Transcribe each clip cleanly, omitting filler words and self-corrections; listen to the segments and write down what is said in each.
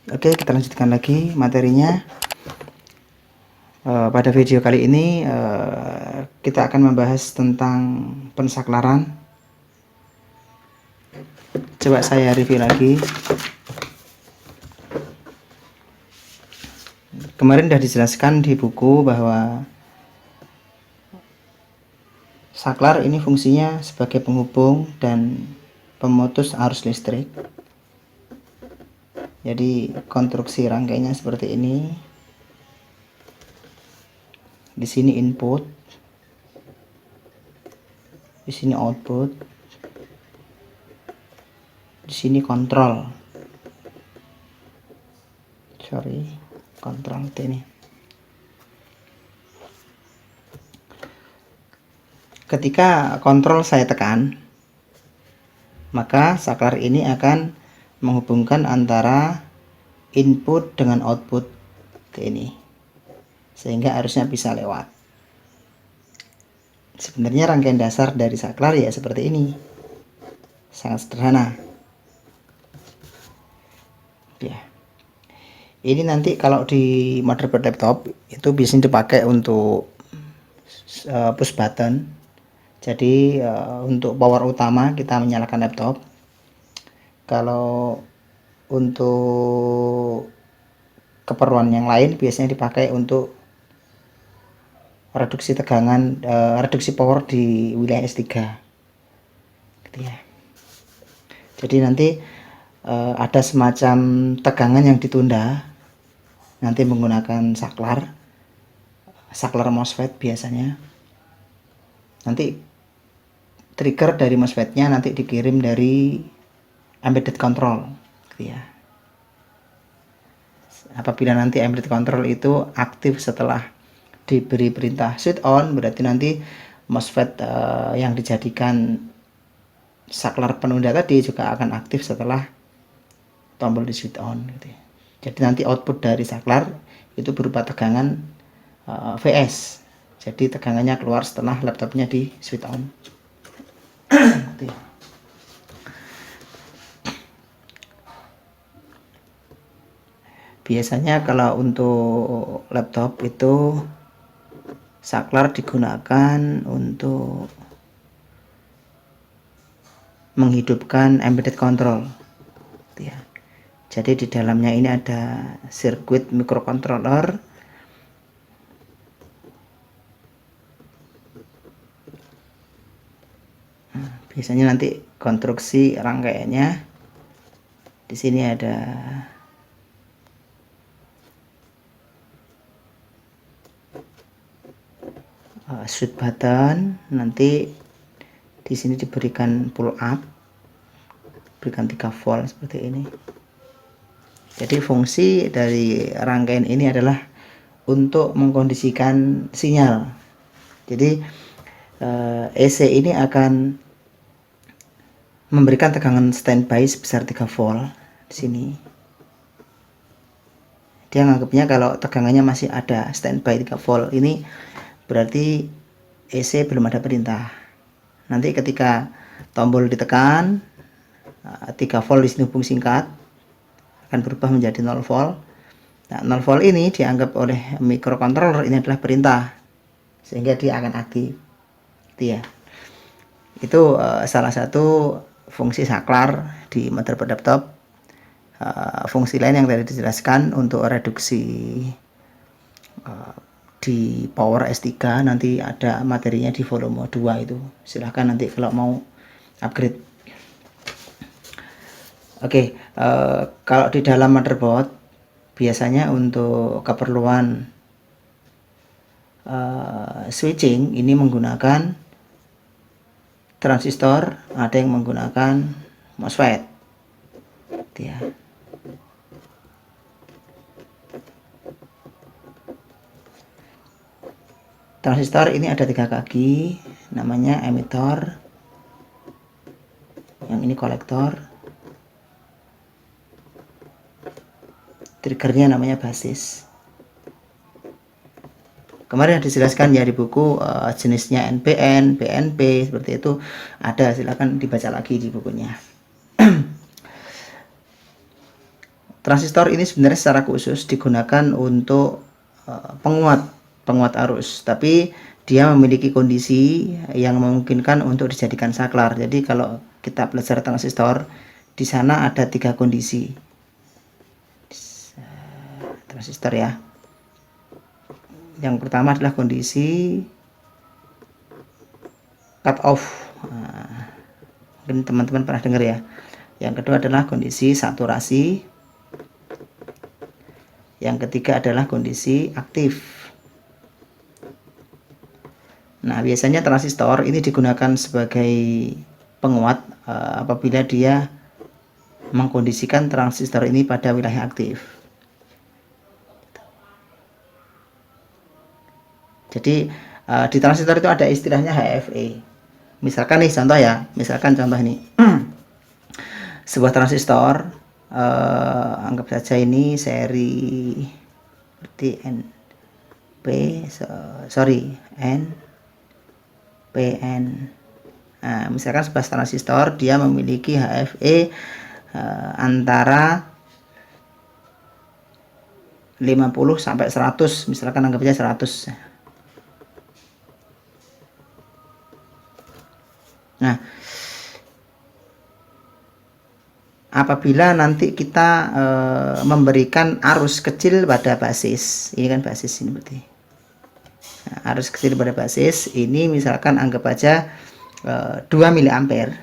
Oke, kita lanjutkan lagi materinya. Pada video kali ini kita akan membahas tentang pensaklaran. Coba saya review lagi. Kemarin sudah dijelaskan di buku bahwa saklar ini fungsinya sebagai penghubung dan pemutus arus listrik. Jadi konstruksi rangkainya seperti ini. Di sini input, di sini output, di sini kontrol. Kontrol ini. Ketika kontrol saya tekan, maka saklar ini akan menghubungkan antara input dengan output ke ini, sehingga arusnya bisa lewat. Sebenarnya rangkaian dasar dari saklar ya seperti ini, sangat sederhana ya. Ini nanti kalau di motherboard laptop itu biasanya dipakai untuk push button. Jadi untuk power utama kita menyalakan laptop. Kalau untuk keperluan yang lain biasanya dipakai untuk reduksi tegangan, reduksi power di wilayah S3 gitu ya. Jadi nanti ada semacam tegangan yang ditunda, nanti menggunakan saklar MOSFET biasanya. Nanti trigger dari MOSFET-nya nanti dikirim dari embedded control gitu ya. Apabila nanti embedded control itu aktif setelah diberi perintah switch on, berarti nanti MOSFET yang dijadikan saklar penunda tadi juga akan aktif setelah tombol di switch on gitu ya. Jadi nanti output dari saklar itu berupa tegangan VS. Jadi tegangannya keluar setelah laptopnya di switch on gitu ya. Biasanya kalau untuk laptop itu saklar digunakan untuk menghidupkan embedded control ya. Jadi di dalamnya ini ada sirkuit microcontroller. Biasanya nanti konstruksi rangkaiannya di sini ada switch button, nanti di sini diberikan pull up, berikan 3 volt seperti ini. Jadi fungsi dari rangkaian ini adalah untuk mengkondisikan sinyal. Jadi EC ini akan memberikan tegangan standby sebesar 3 volt di sini. Dia menganggapnya kalau tegangannya masih ada standby 3 volt ini berarti EC belum ada perintah. Nanti ketika tombol ditekan 3 volt di sini hubung singkat akan berubah menjadi 0 volt. Nah, 0 volt ini dianggap oleh microcontroller ini adalah perintah, sehingga dia akan aktif. Itu ya. Itu salah satu fungsi saklar di motherboard laptop. Fungsi lain yang tadi dijelaskan untuk reduksi di power S3 nanti ada materinya di volume 2 itu. Silahkan nanti kalau mau upgrade. Oke, kalau di dalam motherboard biasanya untuk keperluan switching ini menggunakan transistor, ada yang menggunakan MOSFET ya. Transistor ini ada 3 kaki, namanya emitter, yang ini kolektor, triggernya namanya basis. Kemarin dijelaskan ya di buku jenisnya NPN, PNP seperti itu ada, silakan dibaca lagi di bukunya. transistor ini sebenarnya secara khusus digunakan untuk penguat arus, tapi dia memiliki kondisi yang memungkinkan untuk dijadikan saklar. Jadi kalau kita belajar transistor, di sana ada 3 kondisi transistor ya. Yang pertama adalah kondisi cut off. Mungkin teman-teman pernah dengar ya. Yang kedua adalah kondisi saturasi. Yang ketiga adalah kondisi aktif. Nah, biasanya transistor ini digunakan sebagai penguat apabila dia mengkondisikan transistor ini pada wilayah aktif. Jadi di transistor itu ada istilahnya HFE. Misalkan nih contoh ya, contoh nih. Sebuah transistor, anggap saja ini seri seperti NPN. Nah, misalkan sebuah transistor dia memiliki HFE antara 50 sampai 100, misalkan anggap aja 100. Nah, apabila nanti kita memberikan arus kecil pada basis, ini kan basis ini berarti. Nah, arus kecil pada basis ini misalkan anggap aja 2 miliampere.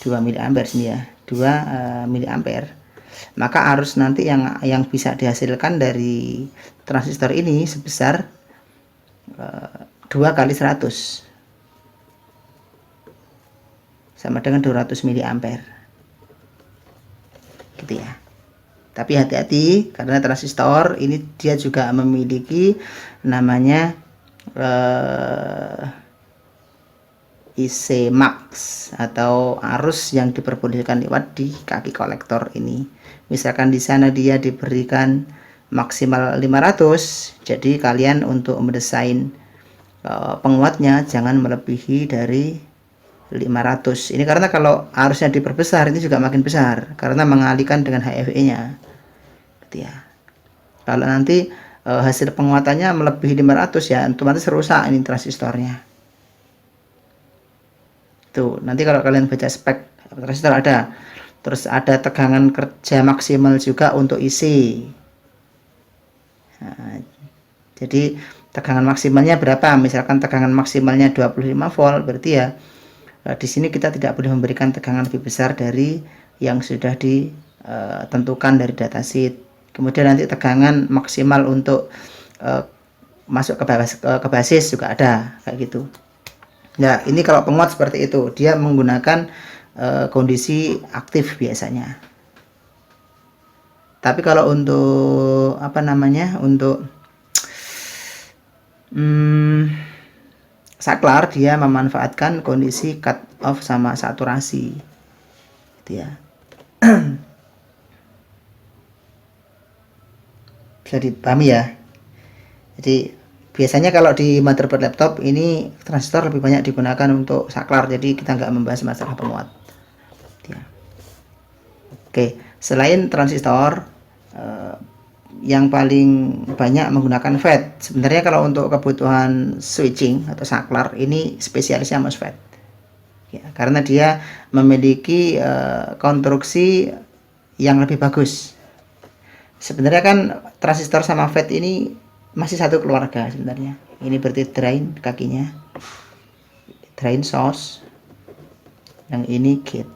2 miliampere sini ya, 2 miliampere. Maka arus nanti yang bisa dihasilkan dari transistor ini sebesar 2 kali 100 sama dengan 200 miliampere gitu ya. Tapi hati-hati karena transistor ini dia juga memiliki namanya IC max atau arus yang diperbolehkan lewat di kaki kolektor ini. Misalkan di sana dia diberikan maksimal 500, jadi kalian untuk mendesain penguatnya jangan melebihi dari 500. Ini karena kalau arusnya diperbesar ini juga makin besar karena mengalihkan dengan HFE-nya. Gitu ya. Kalau nanti hasil penguatannya melebihi 500 ya otomatis rusak ini transistornya. Tuh, nanti kalau kalian baca spek transistor ada. Terus ada tegangan kerja maksimal juga untuk isi. Nah, jadi tegangan maksimalnya berapa? Misalkan tegangan maksimalnya 25 volt, berarti ya di sini kita tidak boleh memberikan tegangan lebih besar dari yang sudah ditentukan dari datasheet. Kemudian nanti tegangan maksimal untuk masuk ke basis juga ada kayak gitu. Nah, ini kalau penguat seperti itu, dia menggunakan kondisi aktif biasanya. Tapi kalau untuk untuk saklar dia memanfaatkan kondisi cut off sama saturasi gitu ya. Bisa dipahami ya. Jadi biasanya kalau di motherboard laptop ini transistor lebih banyak digunakan untuk saklar, jadi kita nggak membahas masalah penguat ya. Oke, selain transistor yang paling banyak menggunakan FET. Sebenarnya kalau untuk kebutuhan switching atau saklar ini spesialisnya MOSFET ya, karena dia memiliki konstruksi yang lebih bagus. Sebenarnya kan transistor sama FET ini masih satu keluarga sebenarnya. Ini berarti drain kakinya, drain source, yang ini gate.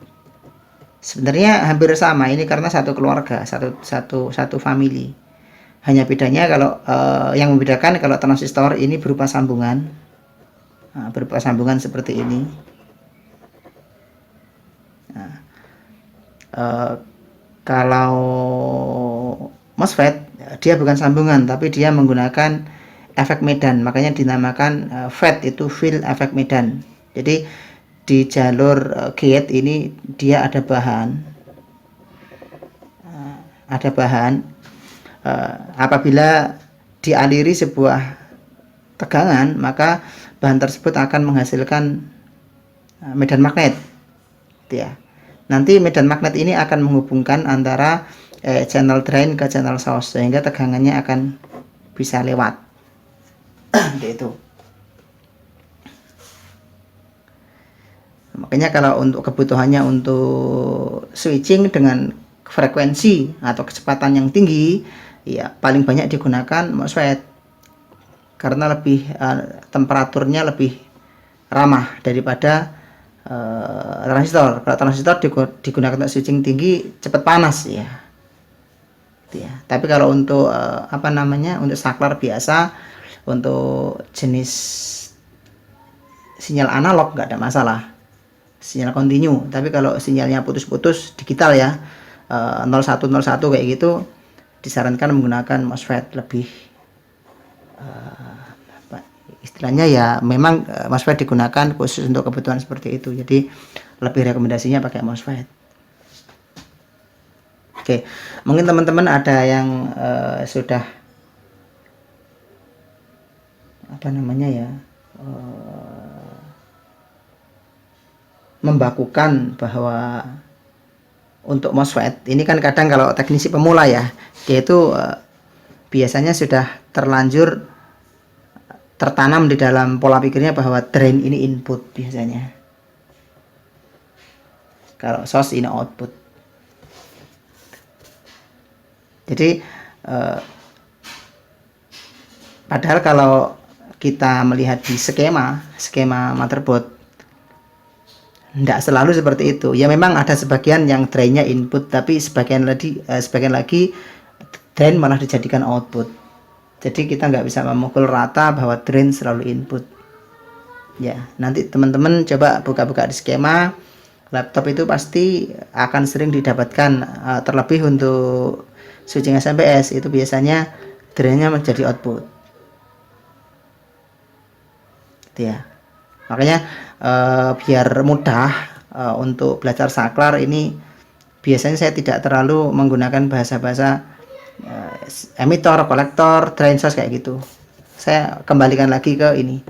Sebenarnya hampir sama ini karena satu keluarga, satu family. Hanya bedanya kalau yang membedakan kalau transistor ini berupa sambungan, berupa sambungan seperti ini. Nah, kalau MOSFET dia bukan sambungan, tapi dia menggunakan efek medan, makanya dinamakan FET itu field efek medan. Jadi di jalur gate ini dia ada bahan, apabila dialiri sebuah tegangan maka bahan tersebut akan menghasilkan medan magnet ya. Nanti medan magnet ini akan menghubungkan antara channel drain ke channel source, sehingga tegangannya akan bisa lewat. Itu. Makanya kalau untuk kebutuhannya untuk switching dengan frekuensi atau kecepatan yang tinggi, ya paling banyak digunakan MOSFET karena lebih temperaturnya lebih ramah daripada transistor. Kalau transistor digunakan untuk switching tinggi cepat panas ya. Tapi kalau untuk untuk saklar biasa, untuk jenis sinyal analog nggak ada masalah, sinyal kontinu. Tapi kalau sinyalnya putus-putus digital ya, 0101 kayak gitu, disarankan menggunakan MOSFET lebih istilahnya ya, memang MOSFET digunakan khusus untuk kebutuhan seperti itu, jadi lebih rekomendasinya pakai MOSFET. Oke, mungkin teman-teman ada yang sudah membakukan bahwa untuk MOSFET ini kan kadang kalau teknisi pemula ya, yaitu biasanya sudah terlanjur tertanam di dalam pola pikirnya bahwa drain ini input biasanya, kalau source ini output. Jadi padahal kalau kita melihat di skema motherboard, tidak selalu seperti itu. Ya memang ada sebagian yang drainnya input, tapi sebagian lagi drain malah dijadikan output. Jadi kita nggak bisa memukul rata bahwa drain selalu input. Ya, nanti teman-teman coba buka-buka di skema laptop, itu pasti akan sering didapatkan, terlebih untuk switching SMPS itu biasanya drainnya menjadi output. Ya, makanya biar mudah untuk belajar saklar ini, biasanya saya tidak terlalu menggunakan bahasa-bahasa emitor, kolektor, drain source kayak gitu. Saya kembalikan lagi ke ini,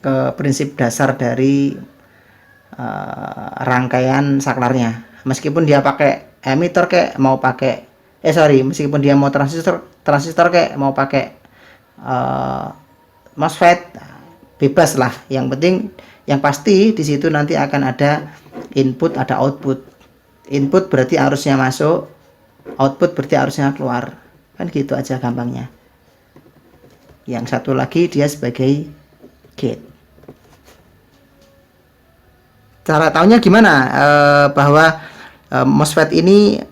ke prinsip dasar dari rangkaian saklarnya. Meskipun dia pakai emitor kayak mau pakai meskipun dia mau transistor kayak mau pakai MOSFET, bebas lah. Yang penting, yang pasti di situ nanti akan ada input, ada output. Input berarti arusnya masuk, output berarti arusnya keluar. Kan gitu aja gampangnya. Yang satu lagi dia sebagai gate. Cara tahunya gimana? Bahwa MOSFET ini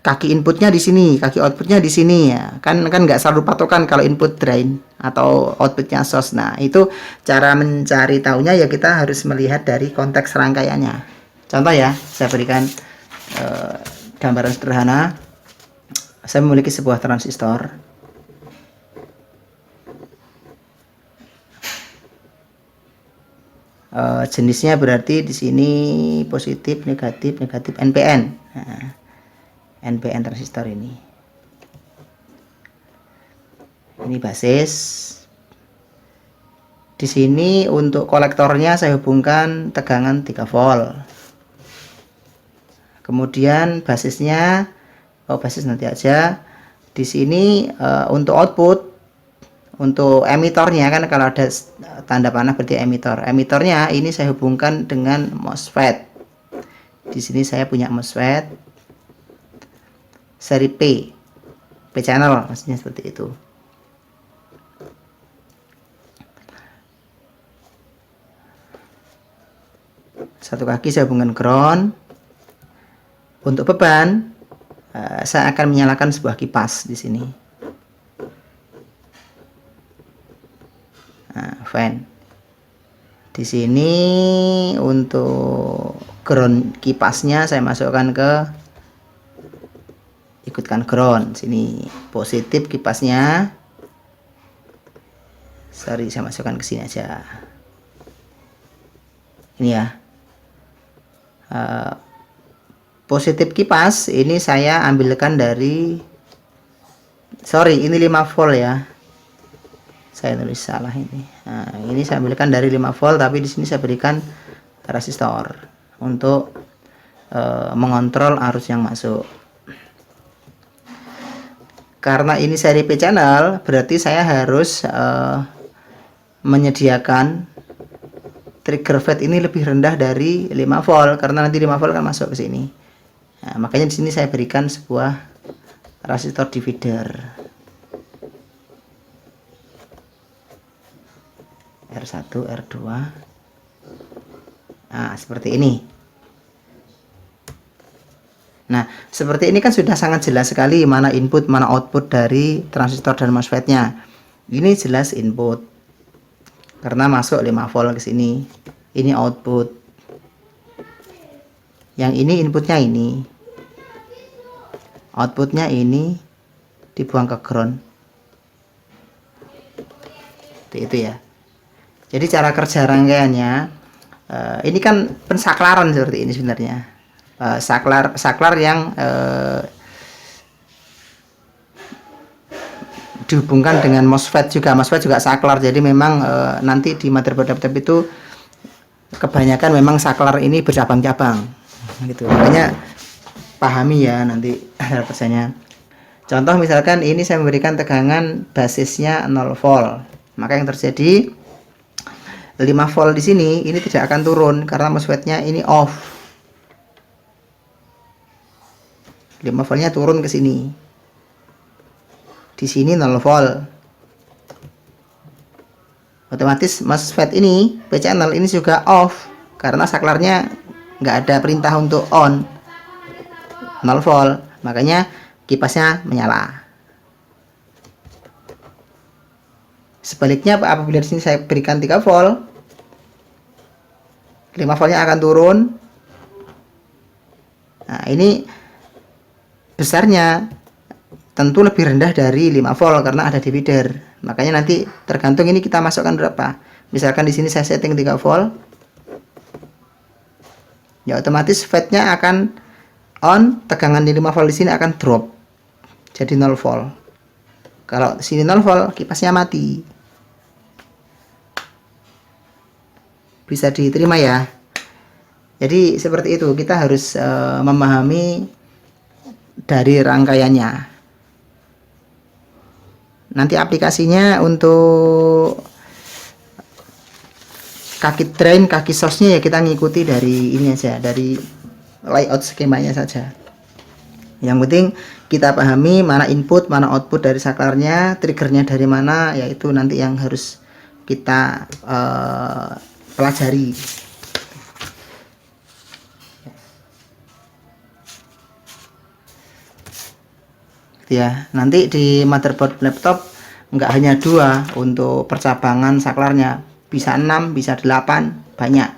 kaki inputnya di sini, kaki outputnya di sini ya. Kan nggak selalu patokan kalau input drain atau outputnya source. Nah, itu cara mencari tahunya ya, kita harus melihat dari konteks rangkaiannya. Contoh ya, saya berikan gambaran sederhana. Saya memiliki sebuah transistor. Jenisnya berarti di sini positif, negatif, NPN. Nah, NPN transistor ini basis. Di sini untuk kolektornya saya hubungkan tegangan 3 volt. Kemudian basisnya, basis nanti aja. Di sini untuk output, untuk emitornya kan kalau ada tanda panah berarti emitor. Emitornya ini saya hubungkan dengan MOSFET. Di sini saya punya MOSFET seri P channel, maksudnya seperti itu. Satu kaki saya hubungkan ground. Untuk beban, saya akan menyalakan sebuah kipas di sini. Nah, fan. Di sini untuk ground kipasnya saya masukkan ke, ikutkan ground. Sini positif kipasnya. Sorry, saya masukkan ke sini aja. Ini ya. Positif kipas ini saya ambilkan dari, sorry, ini 5 volt ya. Saya tulis salah ini. Nah, ini saya berikan dari 5 volt, tapi di sini saya berikan resistor untuk mengontrol arus yang masuk. Karena ini seri P channel, berarti saya harus menyediakan trigger FET ini lebih rendah dari 5 volt, karena nanti 5 volt kan masuk ke sini. Nah, makanya di sini saya berikan sebuah resistor divider R1, R2. Nah, seperti ini. Nah, seperti ini kan sudah sangat jelas sekali mana input, mana output dari transistor dan MOSFET-nya. Ini jelas input. Karena masuk 5 volt ke sini. Ini output. Yang ini inputnya ini. Outputnya ini dibuang ke ground. Itu ya. Jadi cara kerja rangkaiannya ini kan pensaklaran seperti ini sebenarnya. Saklar yang dihubungkan dengan MOSFET juga. MOSFET juga saklar. Jadi memang nanti di motherboard laptop itu kebanyakan memang saklar ini bercabang-cabang gitu. Makanya pahami ya nanti persennya. Contoh misalkan ini saya memberikan tegangan basisnya 0 volt. Maka yang terjadi 5 volt di sini ini tidak akan turun karena MOSFET-nya ini off. 5 voltnya turun ke sini. Di sini 0 volt. Otomatis MOSFET ini P channel ini juga off karena saklarnya nggak ada perintah untuk on. 0 volt. Makanya kipasnya menyala. Sebaliknya apabila di sini saya berikan 3 volt, 5 voltnya akan turun. Nah, ini besarnya tentu lebih rendah dari 5 volt karena ada divider. Makanya nanti tergantung ini kita masukkan berapa. Misalkan di sini saya setting 3 volt. Ya otomatis FET-nya akan on, tegangan di 5 volt di sini akan drop. Jadi 0 volt. Kalau di sini 0 volt, kipasnya mati. Bisa diterima ya. Jadi seperti itu, kita harus memahami dari rangkaiannya. Nanti aplikasinya untuk kaki drain, kaki source-nya ya kita ngikuti dari ini aja, dari layout skemanya saja. Yang penting kita pahami mana input, mana output dari saklarnya, triggernya dari mana, yaitu nanti yang harus kita pelajari. Ya, nanti di motherboard laptop nggak hanya 2 untuk percabangan saklarnya, bisa 6, bisa 8, banyak.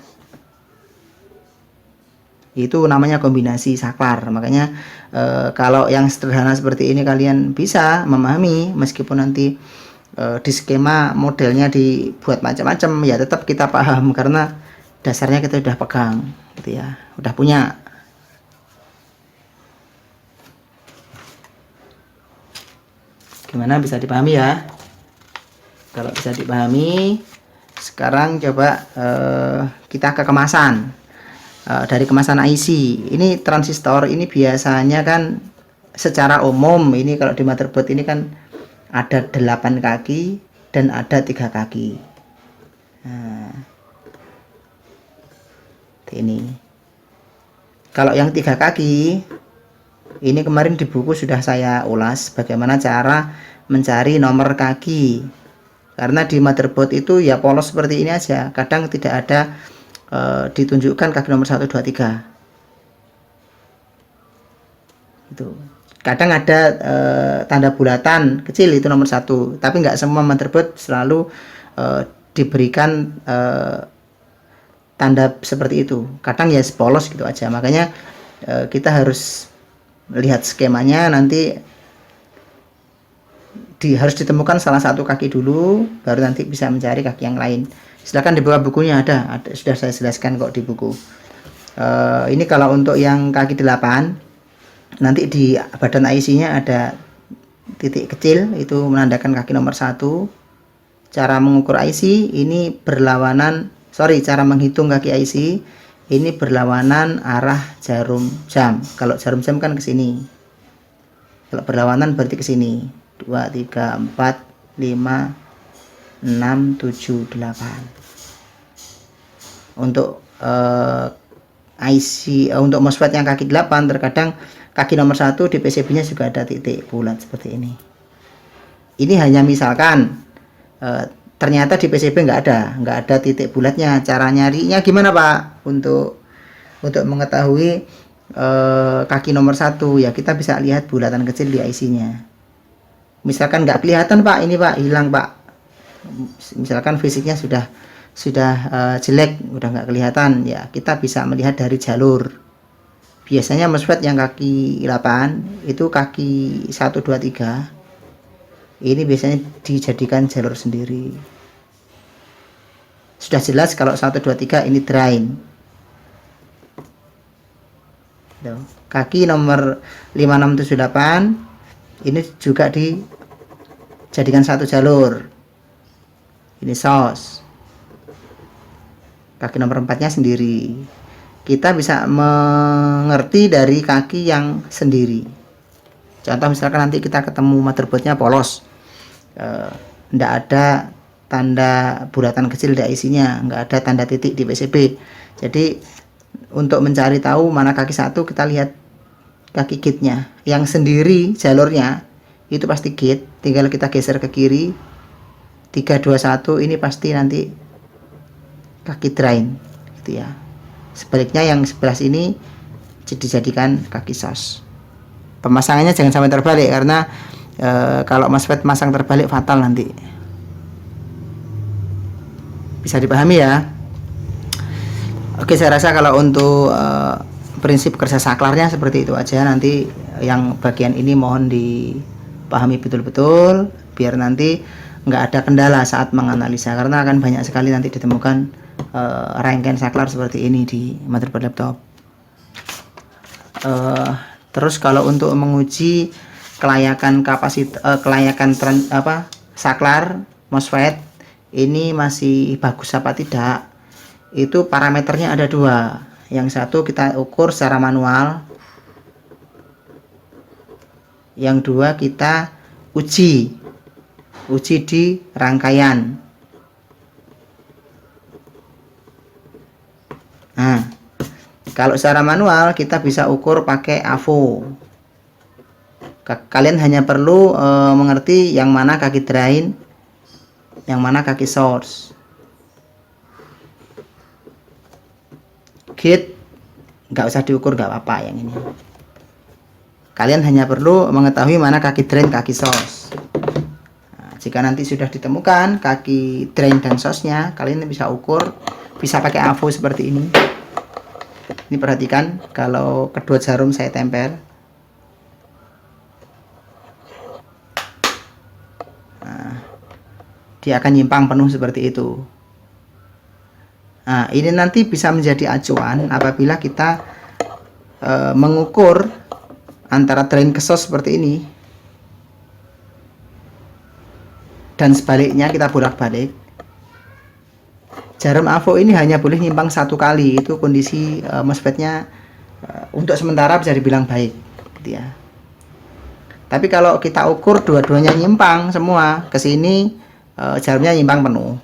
Itu namanya kombinasi saklar. Makanya kalau yang sederhana seperti ini kalian bisa memahami, meskipun nanti di skema modelnya dibuat macam-macam, ya tetap kita paham karena dasarnya kita udah pegang gitu ya, udah punya. Gimana, bisa dipahami ya? Kalau bisa dipahami, sekarang coba kita ke kemasan. Dari kemasan IC, ini transistor ini biasanya kan secara umum ini kalau di motherboard ini kan ada 8 kaki dan ada 3 kaki. Nah, ini kalau yang 3 kaki ini kemarin di buku sudah saya ulas bagaimana cara mencari nomor kaki, karena di motherboard itu ya polos seperti ini aja, kadang tidak ada ditunjukkan kaki nomor 1, 2, 3 itu. Kadang ada tanda bulatan kecil itu nomor 1, tapi nggak semua motherboard selalu diberikan tanda seperti itu. Kadang ya polos gitu aja. Makanya kita harus lihat skemanya, nanti harus ditemukan salah satu kaki dulu, baru nanti bisa mencari kaki yang lain. Silahkan di bawah bukunya ada sudah saya jelaskan kok di buku. Ini kalau untuk yang kaki 8, nanti di badan IC-nya ada titik kecil, itu menandakan kaki nomor 1. cara mengukur IC ini berlawanan, cara menghitung kaki IC ini berlawanan arah jarum jam. Kalau jarum jam kan ke sini, kalau berlawanan berarti ke sini. 2, 3, 4, 5, 6, 7, 8. Untuk IC untuk MOSFET yang kaki 8, terkadang kaki nomor 1 di PCB nya juga ada titik bulat seperti ini. Ini hanya misalkan, ternyata di PCB nggak ada titik bulatnya. Cara nyarinya gimana Pak? Untuk mengetahui kaki nomor 1 ya, kita bisa lihat bulatan kecil di IC nya. Misalkan nggak kelihatan Pak, ini Pak hilang Pak, misalkan fisiknya sudah jelek, udah nggak kelihatan ya, kita bisa melihat dari jalur. Biasanya MOSFET yang kaki 8 itu kaki 1, 2, 3 ini biasanya dijadikan jalur sendiri. Sudah jelas kalau 1, 2, 3 ini drain. Kaki nomor 5, 6, 7, 8 ini juga dijadikan satu jalur. Ini source. Kaki nomor 4 nya sendiri. Kita bisa mengerti dari kaki yang sendiri. Contoh misalkan nanti kita ketemu motherboardnya polos, nggak ada tanda bulatan kecil di IC nya, nggak ada tanda titik di PCB. Jadi untuk mencari tahu mana kaki 1, kita lihat kaki gate-nya yang sendiri, jalurnya itu pasti gate, tinggal kita geser ke kiri 3, 2, 1, ini pasti nanti kaki drain gitu ya. Sebaliknya yang sebelah sini dijadikan kaki source. Pemasangannya jangan sampai terbalik, karena kalau MOSFET masang terbalik fatal nanti. Bisa dipahami ya? Oke, saya rasa kalau untuk prinsip kerja saklarnya seperti itu aja. Nanti yang bagian ini mohon dipahami betul-betul biar nanti nggak ada kendala saat menganalisa, karena akan banyak sekali nanti ditemukan rangkaian saklar seperti ini di motherboard laptop. Terus kalau untuk menguji kelayakan saklar MOSFET ini masih bagus apa tidak, itu parameternya ada 2. Yang satu kita ukur secara manual, yang 2 kita uji di rangkaian. Nah, kalau secara manual kita bisa ukur pakai AVO. Kalian hanya perlu mengerti yang mana kaki drain, yang mana kaki source. Gate nggak usah diukur, nggak apa-apa yang ini. Kalian hanya perlu mengetahui mana kaki drain, kaki source. Nah, jika nanti sudah ditemukan kaki drain dan source-nya, kalian bisa ukur, bisa pakai AVO seperti ini. Ini perhatikan, kalau kedua jarum saya tempel, nah, dia akan nyimpang penuh seperti itu. Nah, ini nanti bisa menjadi acuan apabila kita mengukur antara drain ke source seperti ini, dan sebaliknya kita bolak-balik. Jarum AVO ini hanya boleh nyimpang 1 kali, itu kondisi MOSFET-nya untuk sementara bisa dibilang baik gitu ya. Tapi kalau kita ukur dua-duanya nyimpang semua, ke sini jarumnya nyimpang penuh,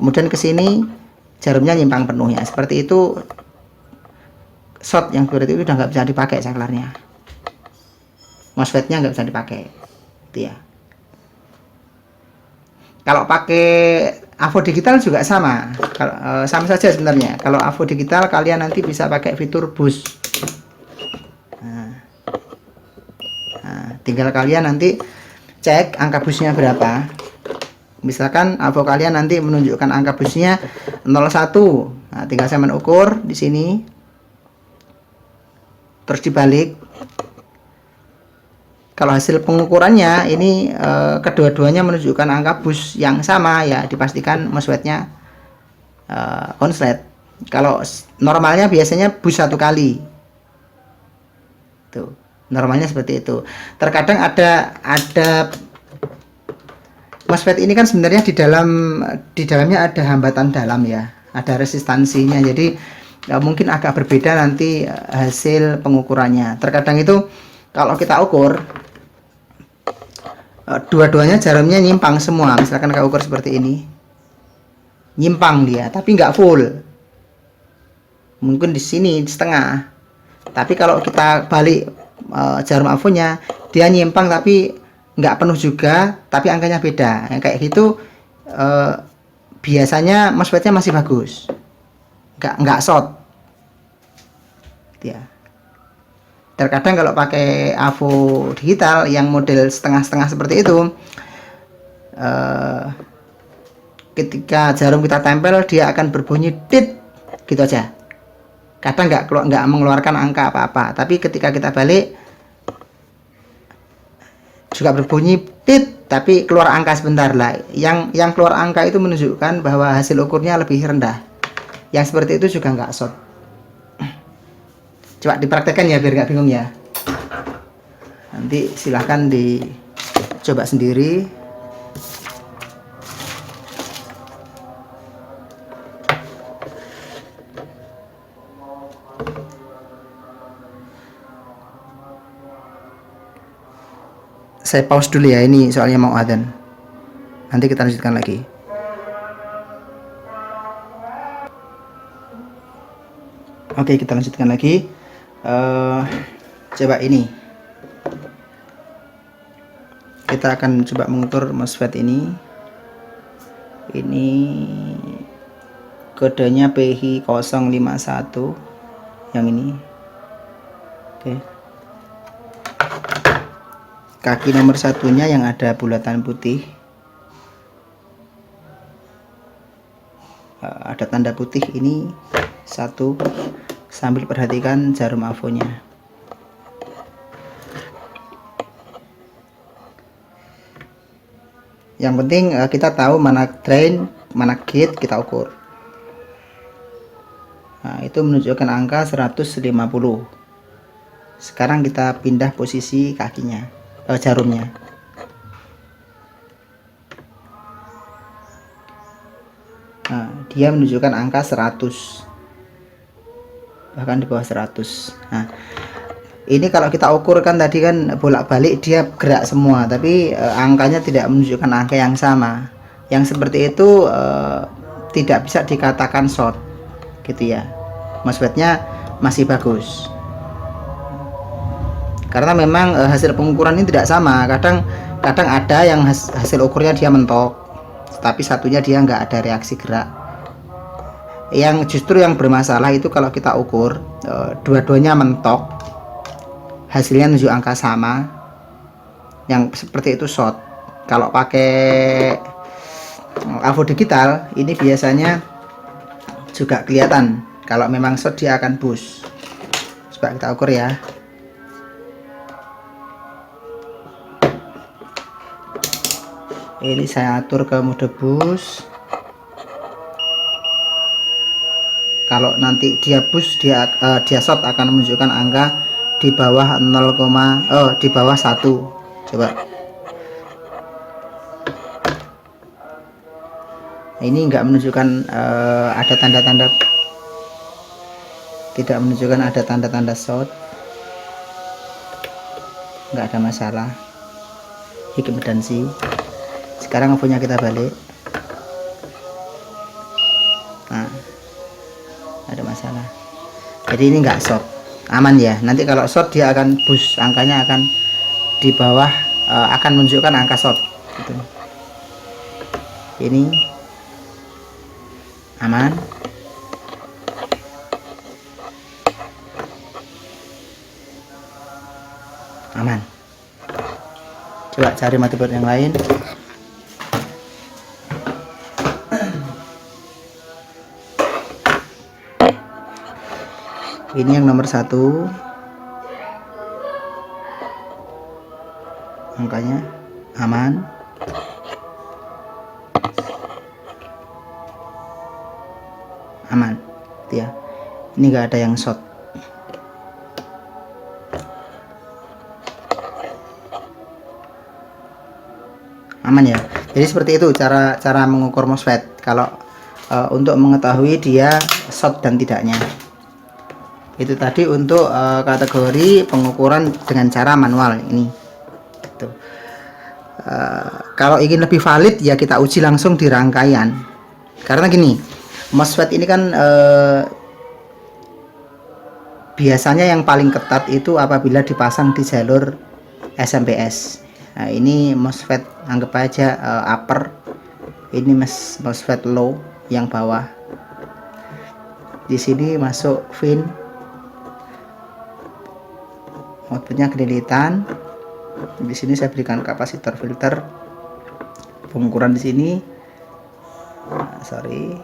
kemudian ke sini jarumnya nyimpang penuh ya, seperti itu short yang seperti itu udah nggak bisa dipakai saklarnya, MOSFET-nya nggak bisa dipakai gitu ya. Kalau pakai AVO digital juga sama, sama saja sebenarnya. Kalau AVO digital kalian nanti bisa pakai fitur boost. Nah, tinggal kalian nanti cek angka boostnya berapa. Misalkan AVO kalian nanti menunjukkan angka boostnya 01. Nah, tinggal saya mengukur di sini, terus dibalik. Kalau hasil pengukurannya ini kedua-duanya menunjukkan angka boost yang sama ya, dipastikan MOSFET-nya konslet. Kalau normalnya biasanya boost 1 kali. Tuh, normalnya seperti itu. Terkadang ada MOSFET ini kan sebenarnya di dalamnya ada hambatan dalam ya, ada resistansinya. Jadi mungkin agak berbeda nanti hasil pengukurannya. Terkadang itu kalau kita ukur dua-duanya jarumnya nyimpang semua. Misalkan kita ukur seperti ini, nyimpang dia, tapi nggak full. Mungkin di sini di setengah. Tapi kalau kita balik jarum avonya, dia nyimpang tapi nggak penuh juga, tapi angkanya beda. Yang kayak gitu biasanya MOSFET-nya masih bagus, nggak short ya. Terkadang kalau pakai avo digital yang model setengah-setengah seperti itu, ketika jarum kita tempel dia akan berbunyi tit gitu aja, kadang nggak mengeluarkan angka apa-apa. Tapi ketika kita balik juga berbunyi tit, tapi keluar angka sebentar lah. Yang keluar angka itu menunjukkan bahwa hasil ukurnya lebih rendah. Yang seperti itu juga nggak short. Coba dipraktekkan ya biar nggak bingung ya. Nanti silahkan dicoba sendiri. Saya pause dulu ya, ini soalnya mau adzan. Nanti kita lanjutkan lagi. Oke, kita lanjutkan lagi. Coba ini. Kita akan coba mengukur MOSFET ini. Ini kodenya PHY051 yang ini. Oke. Kaki nomor satunya yang ada bulatan putih, ada tanda putih ini satu, sambil perhatikan jarum avonya. Yang penting kita tahu mana drain, mana gate, kita ukur. Nah, itu menunjukkan angka 150. Sekarang kita pindah posisi kakinya, jarumnya. Nah, dia menunjukkan angka 100, bahkan di bawah 100. Nah, ini kalau kita ukur kan tadi kan bolak-balik dia gerak semua, tapi angkanya tidak menunjukkan angka yang sama. Yang seperti itu tidak bisa dikatakan short gitu ya. MOSFET-nya masih bagus. Karena memang hasil pengukuran ini tidak sama. Kadang ada yang hasil ukurnya dia mentok, tapi satunya dia nggak ada reaksi gerak. Yang justru yang bermasalah itu kalau kita ukur dua-duanya mentok, hasilnya menunjuk angka sama, yang seperti itu short. Kalau pakai avo digital ini biasanya juga kelihatan. Kalau memang short dia akan boost. Coba kita ukur ya. Ini saya atur ke mode boost. Kalau nanti dia boost, dia short akan menunjukkan angka di bawah 0, di bawah 1. Coba. Ini enggak menunjukkan ada tanda-tanda, tidak menunjukkan ada tanda-tanda short. Enggak ada masalah. Hikmedansi. Sekarang avonya kita balik. Nah, ada masalah. Jadi ini enggak short, aman ya. Nanti kalau short dia akan boost, angkanya akan di bawah, akan menunjukkan angka short gitu. Ini aman. Aman. Coba cari motherboard yang lain. Ini yang nomor 1, angkanya aman. Aman ya, ini enggak ada yang short. Aman ya. Jadi seperti itu cara mengukur MOSFET kalau untuk mengetahui dia short dan tidaknya. Itu tadi untuk kategori pengukuran dengan cara manual ini. Gitu. Kalau ingin lebih valid ya kita uji langsung di rangkaian. Karena gini, MOSFET ini kan biasanya yang paling ketat itu apabila dipasang di jalur SMPS. Nah, ini MOSFET anggap aja upper, ini MOSFET low yang bawah. Di sini masuk VIN, outputnya kelilitan. Di sini saya berikan kapasitor filter, pengukuran di sini. Sorry.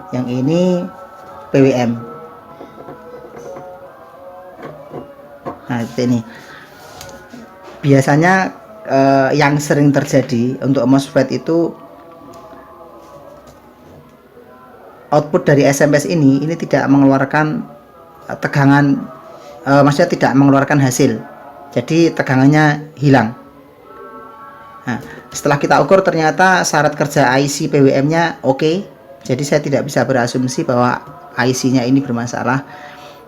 Yang ini PWM. Nah, ini biasanya yang sering terjadi untuk MOSFET itu output dari SMPS ini tidak mengeluarkan tegangan, maksudnya tidak mengeluarkan hasil, jadi tegangannya hilang. Nah, setelah kita ukur ternyata syarat kerja IC PWM-nya oke, jadi saya tidak bisa berasumsi bahwa IC-nya ini bermasalah.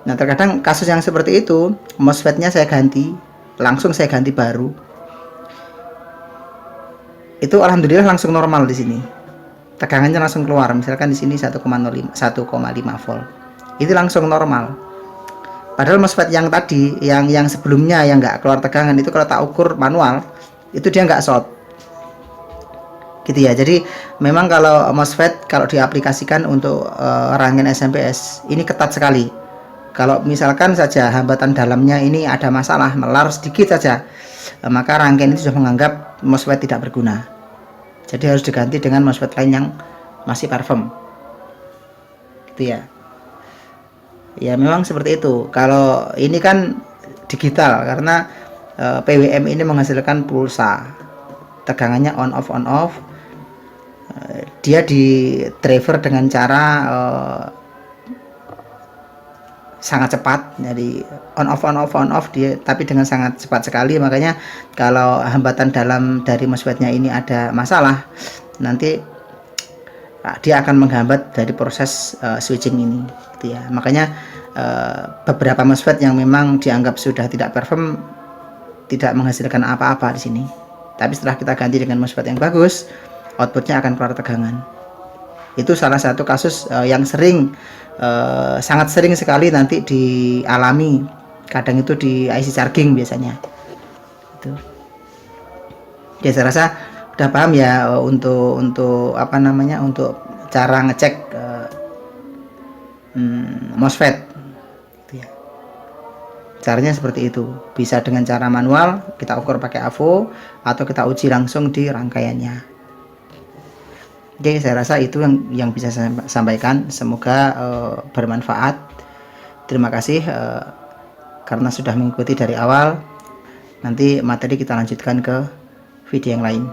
Nah, terkadang kasus yang seperti itu, MOSFET-nya saya ganti, langsung saya ganti baru. Itu alhamdulillah langsung normal di sini. Tegangannya langsung keluar, misalkan di sini 1,5 volt. Itu langsung normal. Padahal MOSFET yang tadi, yang sebelumnya yang nggak keluar tegangan itu kalau tak ukur manual, itu dia nggak short. Gitu ya. Jadi memang kalau MOSFET kalau diaplikasikan untuk rangkaian SMPS ini ketat sekali. Kalau misalkan saja hambatan dalamnya ini ada masalah, melar sedikit saja, maka rangkaian itu sudah menganggap MOSFET tidak berguna. Jadi harus diganti dengan MOSFET lain yang masih perform. Gitu ya. Ya memang seperti itu. Kalau ini kan digital karena PWM ini menghasilkan pulsa. Tegangannya on off. Dia di driver dengan cara sangat cepat, jadi on off dia, tapi dengan sangat cepat sekali. Makanya kalau hambatan dalam dari MOSFET-nya ini ada masalah, nanti dia akan menghambat dari proses switching ini, gitu ya. Makanya beberapa MOSFET yang memang dianggap sudah tidak perform tidak menghasilkan apa-apa di sini. Tapi setelah kita ganti dengan MOSFET yang bagus, outputnya akan keluar tegangan. Itu salah satu kasus yang sering, sangat sering sekali nanti dialami. Kadang itu di IC charging biasanya. Itu. Ya saya rasa udah paham ya untuk apa namanya, untuk cara ngecek MOSFET. Gitu ya. Caranya seperti itu. Bisa dengan cara manual, kita ukur pakai AVO, atau kita uji langsung di rangkaiannya. Oke, saya rasa itu yang bisa saya sampaikan. Semoga bermanfaat. Terima kasih karena sudah mengikuti dari awal. Nanti materi kita lanjutkan ke video yang lain.